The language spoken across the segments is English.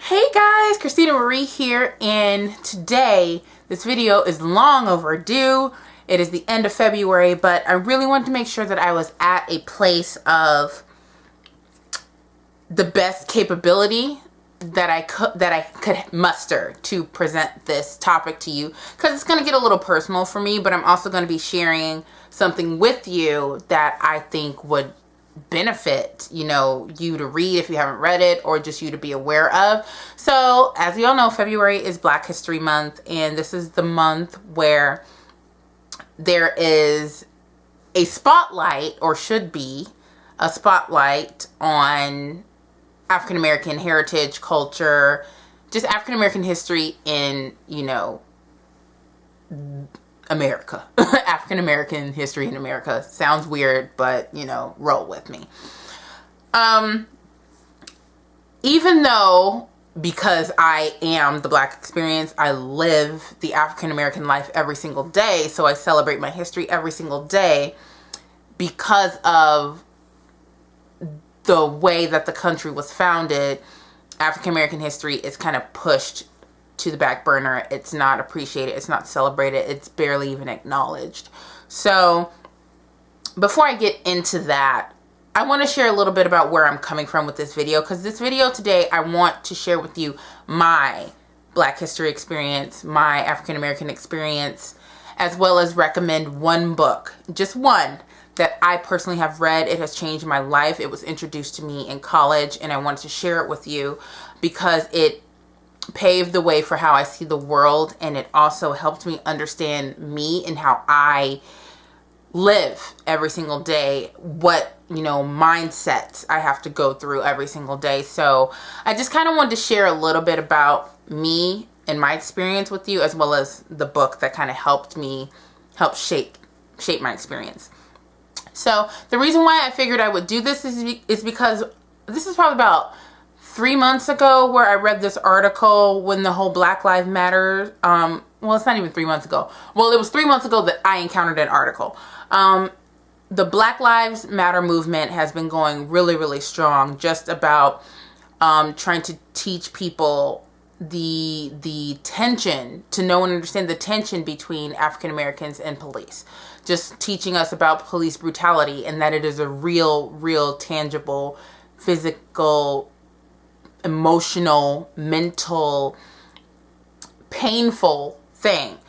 Hey guys, Christina Marie here, and today this video is long overdue. It is the end of February, but I really wanted to make sure that I was at a place of the best capability that I could muster to present this topic to you, because it's going to get a little personal for me, but I'm also going to be sharing something with you that I think would benefit you to read if you haven't read it, or just you to be aware of. So as you all know, February is Black History Month, and this is the month where there is a spotlight, or should be a spotlight, on African American heritage, culture, just African American history in America. African American history in America. Sounds weird, but roll with me. Even though, because I am the Black experience, I live the African American life every single day, so I celebrate my history every single day, because of the way that the country was founded, African American history is kind of pushed to the back burner. It's not appreciated, it's not celebrated, it's barely even acknowledged. So before I get into that, I want to share a little bit about where I'm coming from with this video, because this video today, I want to share with you my Black history experience, my African American experience, as well as recommend one book, just one, that I personally have read. It has changed my life. It was introduced to me in college, and I wanted to share it with you because it paved the way for how I see the world, and it also helped me understand me and how I live every single day, what mindsets I have to go through every single day. So I just kind of wanted to share a little bit about me and my experience with you, as well as the book that kind of help shape my experience. So the reason why I figured I would do this is because this is probably about 3 months ago where I read this article when the whole Black Lives Matter, well, it's not even 3 months ago. Well, it was 3 months ago that I encountered an article. The Black Lives Matter movement has been going really, really strong, just about trying to teach people the tension, to know and understand the tension between African Americans and police. Just teaching us about police brutality, and that it is a real tangible, physical, emotional, mental, painful thing.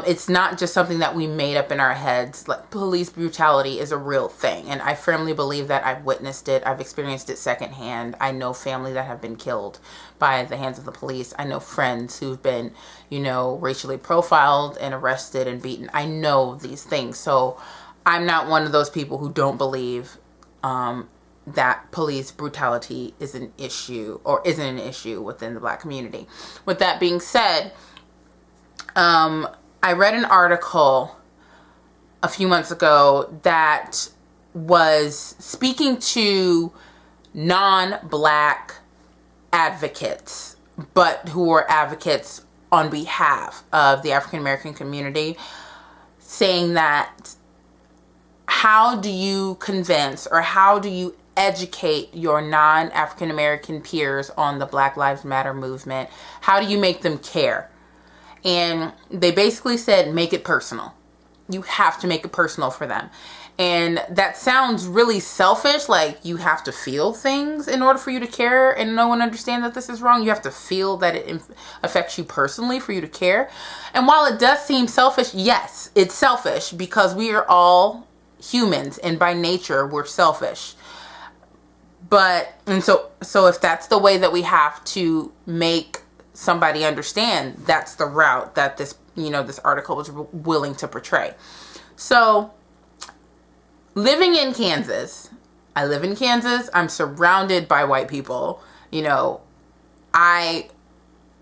It's not just something that we made up in our heads. Like, police brutality is a real thing, and I firmly believe that. I've witnessed it. I've experienced it secondhand. I know family that have been killed by the hands of the police. I know friends who've been, racially profiled and arrested and beaten. I know these things. So I'm not one of those people who don't believe that police brutality is an issue, or isn't an issue within the Black community. With that being said, I read an article a few months ago that was speaking to non-Black advocates, but who were advocates on behalf of the African American community, saying that how do you convince, or how do you educate your non-African American peers on the Black Lives Matter movement? How do you make them care? And they basically said, make it personal. You have to make it personal for them. And that sounds really selfish, like you have to feel things in order for you to care and know and understand that this is wrong. You have to feel that it affects you personally for you to care. And while it does seem selfish, yes, it's selfish, because we are all humans, and by nature we're selfish. So if that's the way that we have to make somebody understand, that's the route that this article was willing to portray. So living in Kansas, I live in Kansas. I'm surrounded by white people. I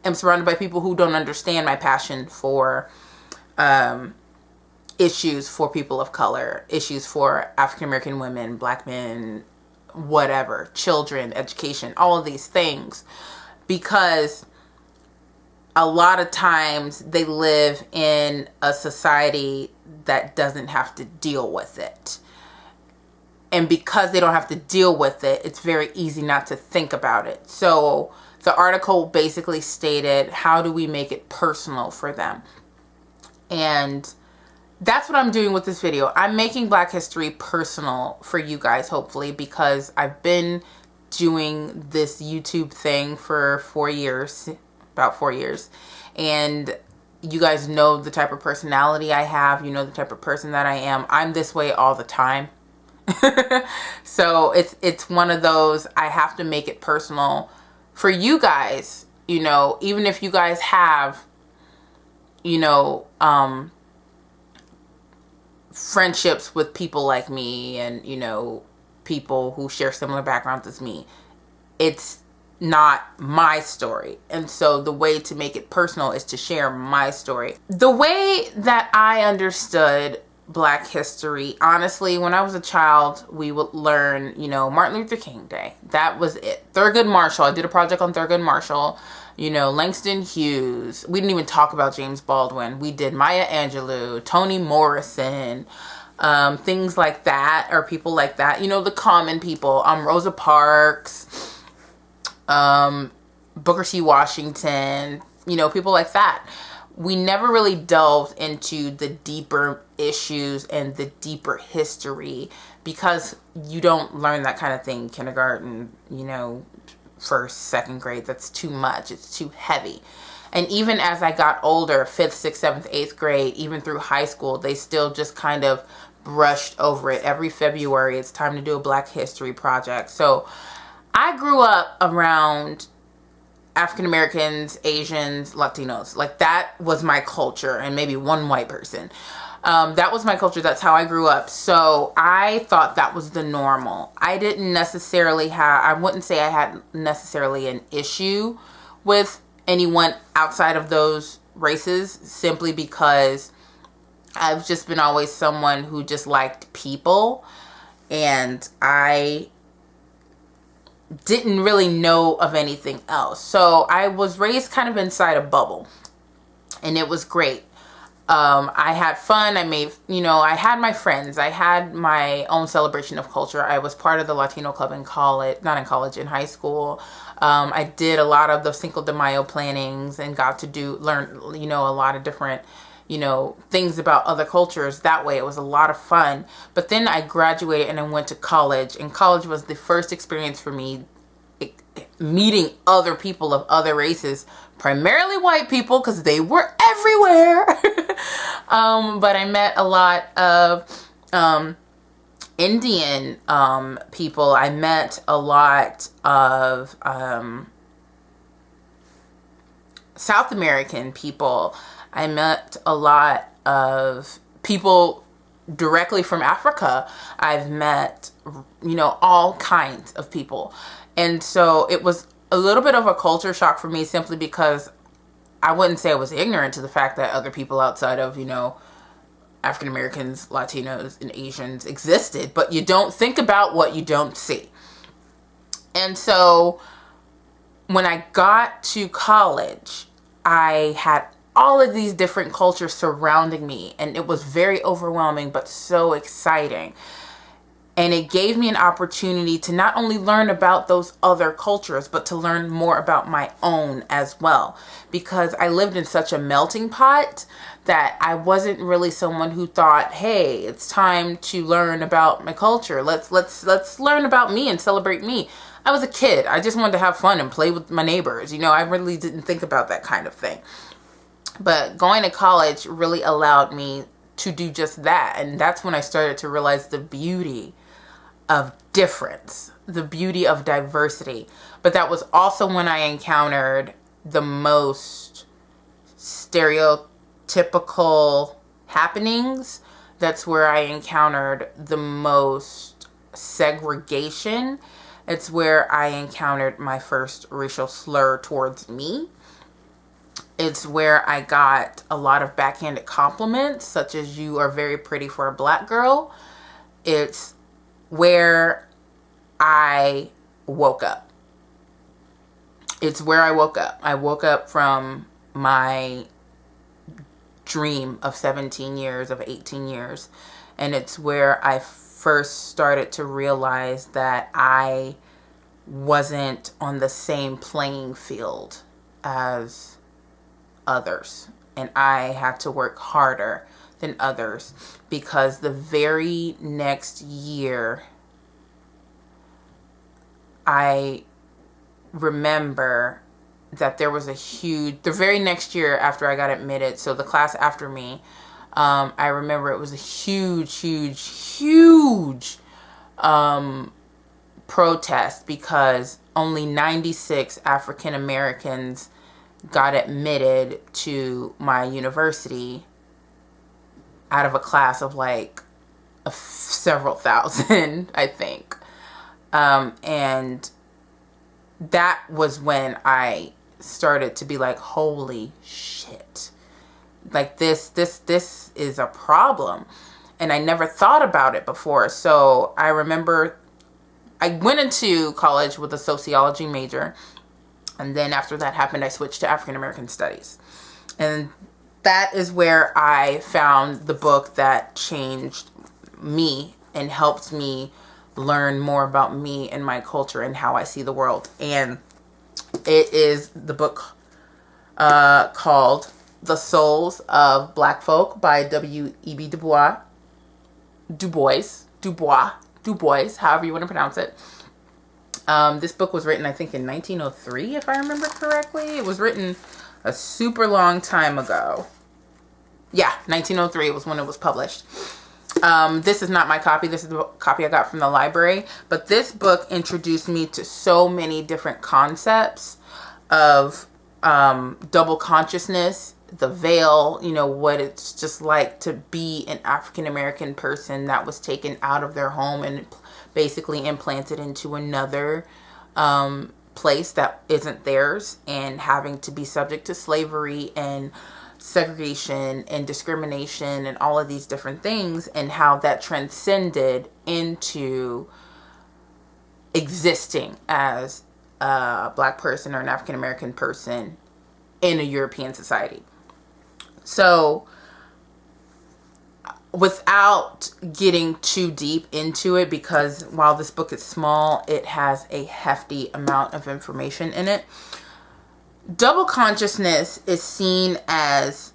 am surrounded by people who don't understand my passion for issues for people of color, issues for African American women, Black men, whatever, children, education, all of these things, because a lot of times they live in a society that doesn't have to deal with it. And because they don't have to deal with it, it's very easy not to think about it. So the article basically stated, how do we make it personal for them? And that's what I'm doing with this video. I'm making Black history personal for you guys, hopefully, because I've been doing this YouTube thing for 4 years, about 4 years. And you guys know the type of personality I have. You know the type of person that I am. I'm this way all the time. So it's one of those, I have to make it personal for you guys, you know, even if you guys have, you know, friendships with people like me and, you know, people who share similar backgrounds as me. It's not my story. And so the way to make it personal is to share my story. The way that I understood Black history, honestly, when I was a child, we would learn, you know, Martin Luther King Day. That was it. Thurgood Marshall. I did a project on Thurgood Marshall. You know, Langston Hughes. We didn't even talk about James Baldwin. We did Maya Angelou, Toni Morrison, things like that, or people like that. You know, the common people. Rosa Parks, Booker T. Washington, you know, people like that. We never really delved into the deeper issues and the deeper history, because you don't learn that kind of thing in kindergarten, you know, first, second grade. That's too much. It's too heavy. And even as I got older, 5th, 6th, 7th, 8th grade, even through high school, they still just kind of brushed over it. Every February, it's time to do a Black history project. So I grew up around African Americans, Asians, Latinos. Like, that was my culture, and maybe one white person. That was my culture. That's how I grew up. So I thought that was the normal. I didn't necessarily have, I wouldn't say I had necessarily an issue with anyone outside of those races, simply because I've just been always someone who just liked people, and I didn't really know of anything else. So I was raised kind of inside a bubble, and it was great. I had fun. I made, you know, I had my friends. I had my own celebration of culture. I was part of the Latino club in college, not in college, in high school. I did a lot of the Cinco de Mayo plannings and got to learn, you know, a lot of different, you know, things about other cultures that way. It was a lot of fun. But then I graduated and I went to college, and college was the first experience for me meeting other people of other races, primarily white people, because they were everywhere. But I met a lot of Indian people. I met a lot of South American people. I met a lot of people directly from Africa. I've met, you know, all kinds of people. And so it was a little bit of a culture shock for me, simply because I wouldn't say I was ignorant to the fact that other people outside of, you know, African Americans, Latinos, and Asians existed, but you don't think about what you don't see. And so when I got to college, I had all of these different cultures surrounding me, and it was very overwhelming, but so exciting. And it gave me an opportunity to not only learn about those other cultures, but to learn more about my own as well. Because I lived in such a melting pot that I wasn't really someone who thought, hey, it's time to learn about my culture. Let's learn about me and celebrate me. I was a kid. I just wanted to have fun and play with my neighbors. You know, I really didn't think about that kind of thing. But going to college really allowed me to do just that. And that's when I started to realize the beauty of difference, the beauty of diversity. But that was also when I encountered the most stereotypical happenings. That's where I encountered the most segregation. It's where I encountered my first racial slur towards me. It's where I got a lot of backhanded compliments, such as, you are very pretty for a Black girl. It's where I woke up. It's where I woke up. I woke up from my dream of 17 years, of 18 years. And it's where I first started to realize that I wasn't on the same playing field as others. And I had to work harder than others, because the very next year, I remember that there was the very next year after I got admitted, so the class after me, I remember it was a huge protest, because only 96 African Americans got admitted to my university out of a class of like several thousand, I think. And that was when I started to be like, holy shit, like this is a problem. And I never thought about it before. So I remember I went into college with a sociology major, and then after that happened, I switched to African American studies. And that is where I found the book that changed me and helped me learn more about me and my culture and how I see the world. And it is the book called The Souls of Black Folk by W.E.B. Du Bois, however you want to pronounce it. This book was written, I think, in 1903, if I remember correctly. It was written a super long time ago. Yeah, 1903 was when it was published. This is not my copy. This is the copy I got from the library. But this book introduced me to so many different concepts of double consciousness, the veil, what it's just like to be an African American person that was taken out of their home and basically implanted into another place that isn't theirs, and having to be subject to slavery and segregation and discrimination and all of these different things, and how that transcended into existing as a Black person or an African American person in a European society. So without getting too deep into it, because while this book is small, it has a hefty amount of information in it. Double consciousness is seen as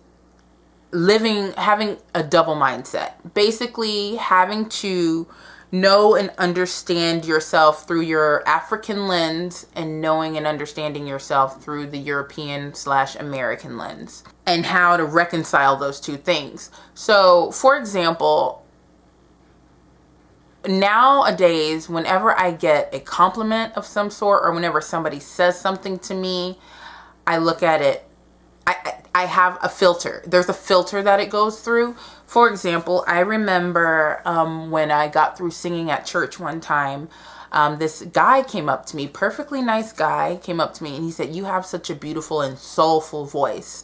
having a double mindset. Basically, having to know and understand yourself through your African lens, and knowing and understanding yourself through the European/American lens, and how to reconcile those two things. So, for example, nowadays, whenever I get a compliment of some sort, or whenever somebody says something to me, I look at it, I have a filter. There's a filter that it goes through. For example, I remember when I got through singing at church one time, this guy came up to me, perfectly nice guy, came up to me and he said, "You have such a beautiful and soulful voice."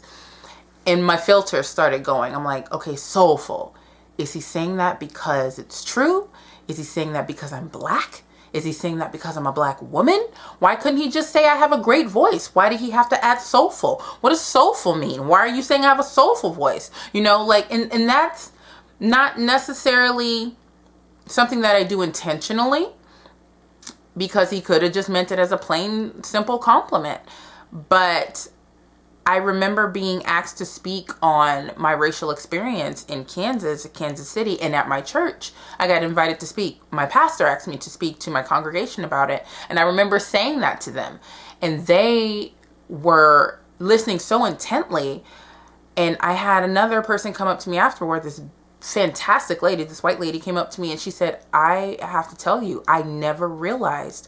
And my filter started going. I'm like, okay, soulful. Is he saying that because it's true? Is he saying that because I'm Black? Is he saying that because I'm a Black woman? Why couldn't he just say I have a great voice? Why did he have to add soulful? What does soulful mean? Why are you saying I have a soulful voice? And that's not necessarily something that I do intentionally, because he could have just meant it as a plain, simple compliment. But I remember being asked to speak on my racial experience in Kansas City, and at my church, I got invited to speak. My pastor asked me to speak to my congregation about it, and I remember saying that to them, and they were listening so intently. And I had another person come up to me afterward, this fantastic lady, this white lady came up to me, and she said, "I have to tell you, I never realized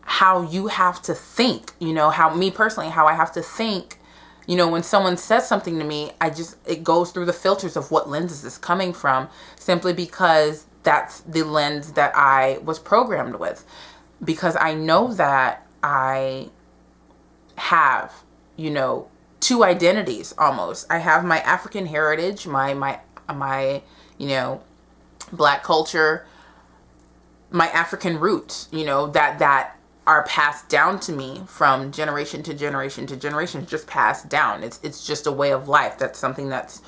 how you have to think, how me personally, how I have to think, when someone says something to me, it goes through the filters of what lens is this coming from, simply because that's the lens that I was programmed with. Because I know that I have, two identities almost. I have my African heritage, my Black culture, my African roots, that are passed down to me from generation to generation to generation, just passed down. It's just a way of life. That's something that's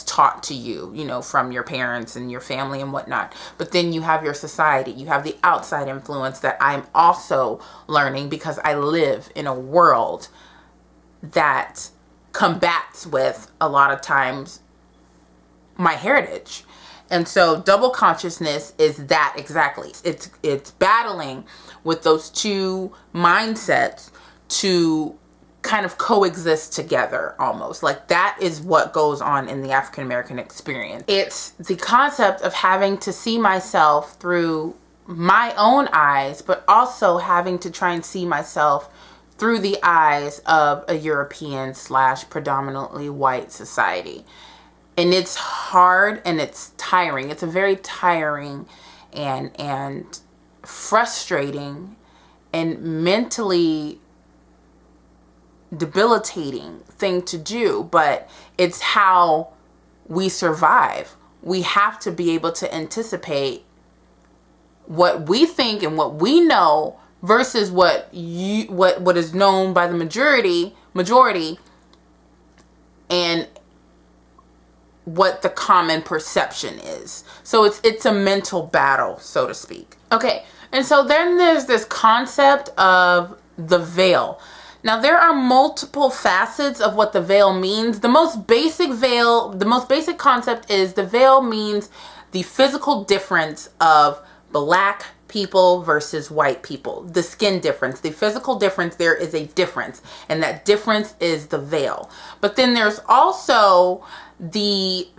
taught to you, you know, from your parents and your family and whatnot. But then you have your society, you have the outside influence that I'm also learning, because I live in a world that combats with, a lot of times, my heritage. And so double consciousness is that exactly. It's battling with those two mindsets to kind of coexist together, almost. Like, that is what goes on in the African American experience. It's the concept of having to see myself through my own eyes, but also having to try and see myself through the eyes of a European / predominantly white society. And it's hard and it's tiring. It's a very tiring and frustrating and mentally debilitating thing to do, but it's how we survive. We have to be able to anticipate what we think and what we know versus what is known by the majority, and what the common perception is. So it's a mental battle, so to speak. Okay, and so then there's this concept of the veil. Now, there are multiple facets of what the veil means. The most basic concept is the veil means the physical difference of black people versus white people. The skin difference, the physical difference, there is a difference, and that difference is the veil. But then there's also the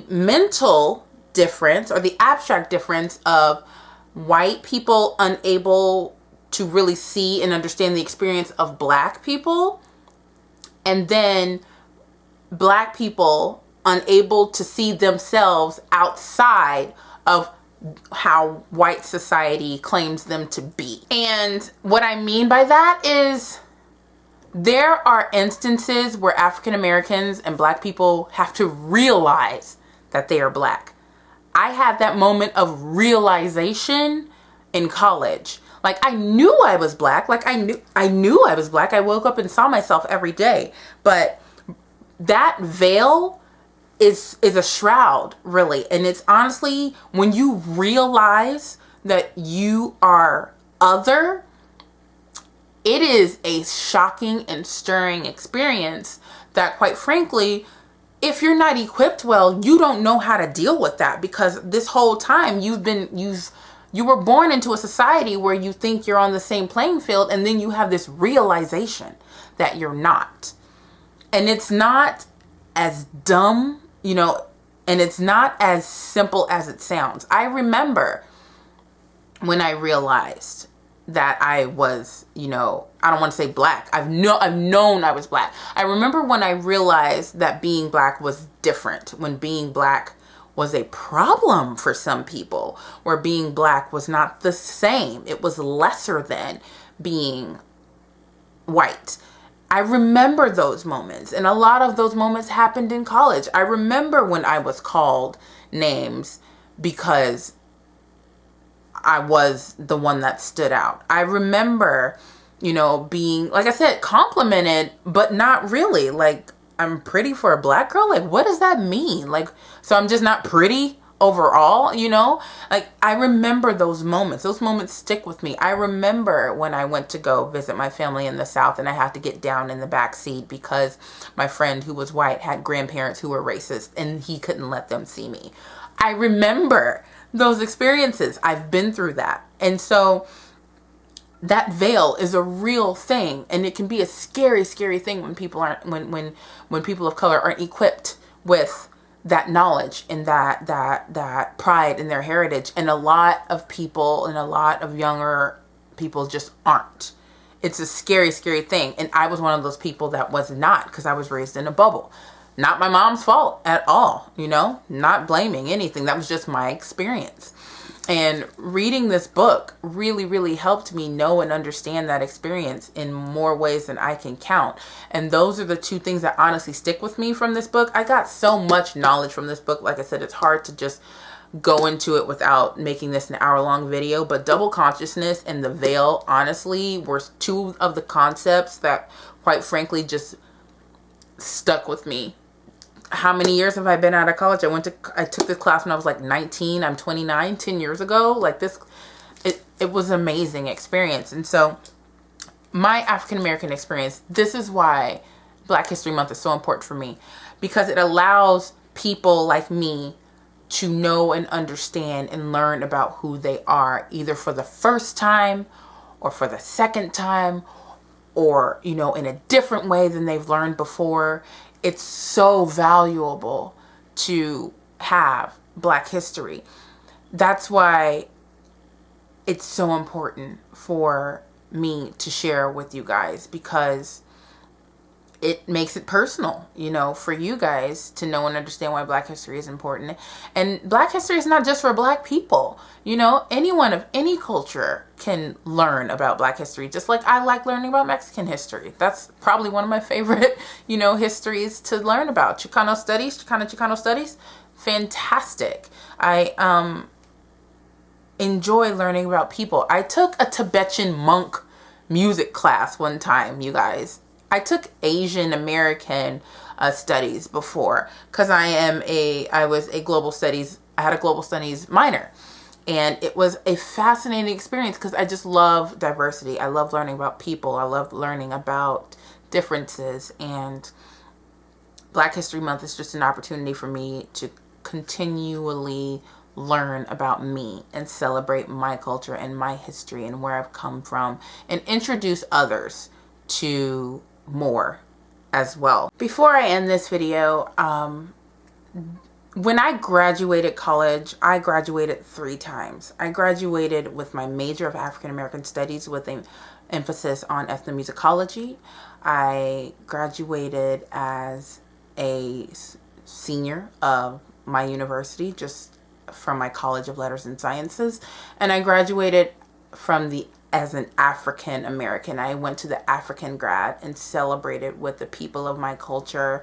mental difference, or the abstract difference, of white people unable to really see and understand the experience of black people, and then black people unable to see themselves outside of how white society claims them to be. And what I mean by that is, there are instances where African Americans and black people have to realize that they are black. I had that moment of realization in college. Like, I knew I was black. Like, I knew I was black. I woke up and saw myself every day. But that veil is a shroud, really. And it's honestly, when you realize that you are other, it is a shocking and stirring experience that, quite frankly, if you're not equipped well, you don't know how to deal with that, because this whole time you were born into a society where you think you're on the same playing field, and then you have this realization that you're not. And it's not as dumb, you know, and it's not as simple as it sounds. I remember when I realized that I was, you know, I don't want to say black. I've known I was black. I remember when I realized that being black was different, when being black was a problem for some people, where being black was not the same. It was lesser than being white. I remember those moments, and a lot of those moments happened in college. I remember when I was called names because I was the one that stood out. I remember, you know, being, like I said, complimented, but not really. Like, I'm pretty for a black girl? Like, what does that mean? Like, so I'm just not pretty overall, you know? Like, I remember those moments. Those moments stick with me. I remember when I went to go visit my family in the South, and I had to get down in the back seat because my friend who was white had grandparents who were racist, and he couldn't let them see me. I remember those experiences. I've been through that. And so that veil is a real thing, and it can be a scary, scary thing when people aren't, when people of color aren't equipped with that knowledge and that pride in their heritage. And a lot of people, and a lot of younger people, just aren't. It's a scary, scary thing. And I was one of those people that was not, because I was raised in a bubble. Not my mom's fault at all, you know, not blaming anything. That was just my experience. And reading this book really, really helped me know and understand that experience in more ways than I can count. And those are the two things that honestly stick with me from this book. I got so much knowledge from this book. Like I said, it's hard to just go into it without making this an hour-long video, but double consciousness and the veil, honestly, were two of the concepts that, quite frankly, just stuck with me. How many years have I been out of college? I took this class when I was like 19. I'm 29, 10 years ago. Like this, it was an amazing experience. And so my African-American experience, this is why Black History Month is so important for me, because it allows people like me to know and understand and learn about who they are, either for the first time or for the second time, or, you know, in a different way than they've learned before. It's so valuable to have Black history. That's why it's so important for me to share with you guys, because it makes it personal, you know, for you guys to know and understand why Black history is important. And Black history is not just for Black people. You know, anyone of any culture can learn about Black history, just like I like learning about Mexican history. That's probably one of my favorite, you know, histories to learn about. Chicano studies, fantastic. I enjoy learning about people. I took a Tibetan monk music class one time, you guys. I took Asian American studies before, because I had a global studies minor, and it was a fascinating experience because I just love diversity. I love learning about people. I love learning about differences, and Black History Month is just an opportunity for me to continually learn about me and celebrate my culture and my history and where I've come from, and introduce others to more as well. Before I end this video, when I graduated college, I graduated 3 times. I graduated with my major of African American Studies with an emphasis on ethnomusicology. I graduated as a senior of my university, just from my College of Letters and Sciences, and I graduated as an African American. I went to the African grad and celebrated with the people of my culture,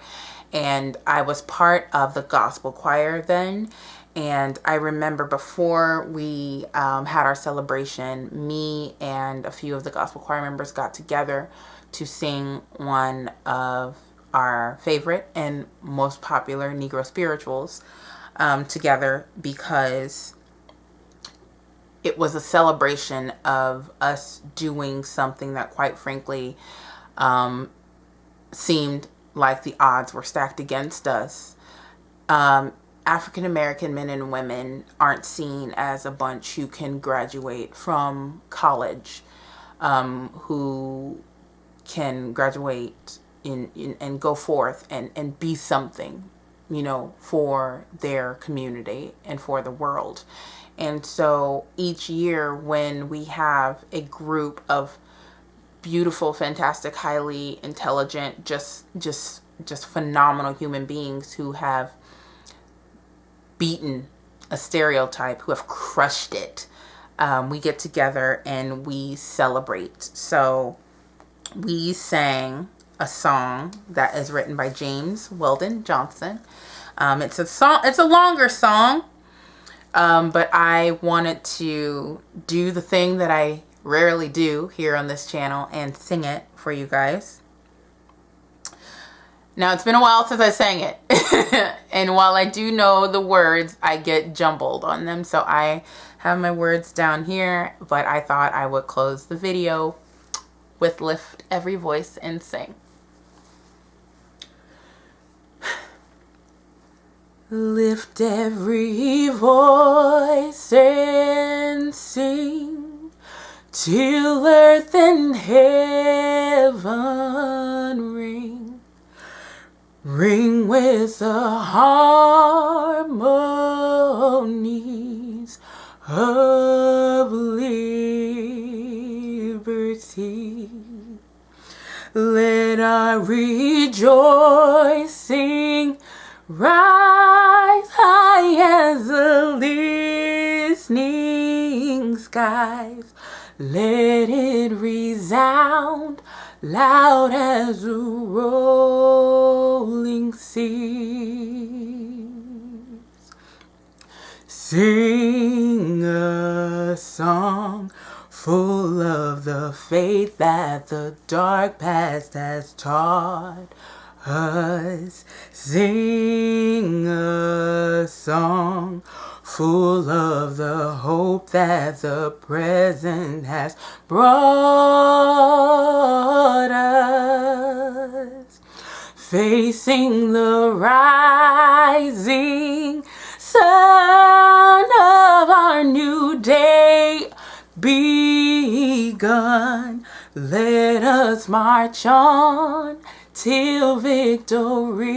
and I was part of the gospel choir then. And I remember before we had our celebration, me and a few of the gospel choir members got together to sing one of our favorite and most popular Negro spirituals together, because it was a celebration of us doing something that, quite frankly, seemed like the odds were stacked against us. African American men and women aren't seen as a bunch who can graduate from college, who can graduate and go forth and be something, you know, for their community and for the world. And so each year when we have a group of beautiful, fantastic, highly intelligent, just phenomenal human beings who have beaten a stereotype, who have crushed it, we get together and we celebrate. So we sang a song that is written by James Weldon Johnson. It's a longer song. But I wanted to do the thing that I rarely do here on this channel and sing it for you guys. Now, it's been a while since I sang it. And while I do know the words, I get jumbled on them. So I have my words down here, but I thought I would close the video with Lift Every Voice and Sing. Lift every voice and sing, till earth and heaven ring. Ring with the harmonies of liberty. Let our rejoicing rise high as the listening skies. Let it resound loud as the rolling seas. Sing a song full of the faith that the dark past has taught us. Sing a song full of the hope that the present has brought us. Facing the rising sun of our new day begun, let us march on till victory.